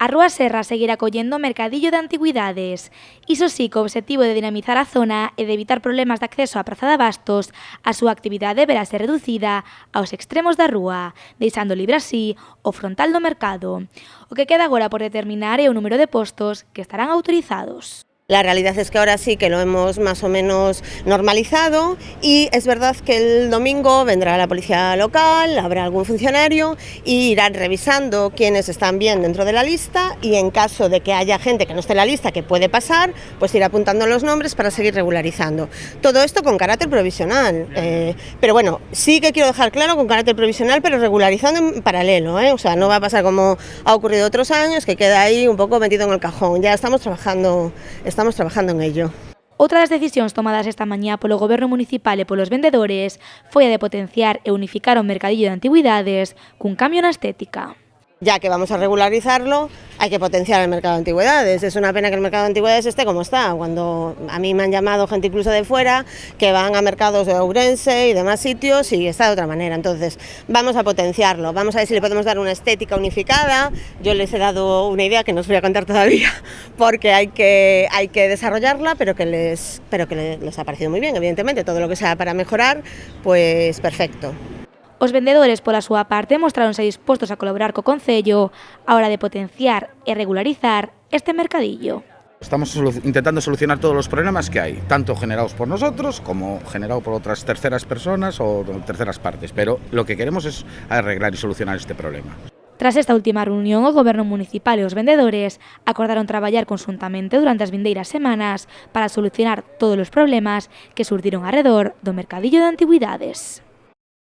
A Rúa Serra seguirá acollendo o mercadillo de antigüidades. Iso sí, co obxectivo de dinamizar a zona e de evitar problemas de acceso á Praza de Abastos, a súa actividade verase reducida aos extremos da rúa, deixando libre así o frontal do mercado. O que queda agora por determinar é o número de postos que estarán autorizados. La realidad es que ahora sí que lo hemos más o menos normalizado y es verdad que el domingo vendrá la policía local, habrá algún funcionario y irán revisando quiénes están bien dentro de la lista y en caso de que haya gente que no esté en la lista, que puede pasar, pues ir apuntando los nombres para seguir regularizando. Todo esto con carácter provisional, pero bueno, sí que quiero dejar claro con carácter provisional, pero regularizando en paralelo, o sea, no va a pasar como ha ocurrido otros años, que queda ahí un poco metido en el cajón. Ya estamos trabajando en ello. Outra das decisións tomadas esta mañá polo Goberno municipal e polos vendedores foi a de potenciar e unificar o mercadillo de antigüidades cun cambio na estética. Ya que vamos a regularizarlo, hay que potenciar el mercado de antigüedades. Es una pena que el mercado de antigüedades esté como está, cuando a mí me han llamado gente incluso de fuera que van a mercados de Ourense y demás sitios y está de otra manera. Entonces vamos a potenciarlo, vamos a ver si le podemos dar una estética unificada. Yo les he dado una idea que no os voy a contar todavía porque hay que desarrollarla, pero que les ha parecido muy bien, evidentemente. Todo lo que sea para mejorar, pues perfecto. Os vendedores, pola súa parte, mostráronse dispostos a colaborar co Concello á hora de potenciar e regularizar este mercadillo. Estamos intentando solucionar todos los problemas que hay, tanto generados por nosotros como generados por otras terceras personas o terceras partes, pero lo que queremos es arreglar y solucionar este problema. Tras esta última reunión, o Goberno municipal e os vendedores acordaron traballar conxuntamente durante as vindeiras semanas para solucionar todos os problemas que surdiron arredor do mercadillo de antigüidades.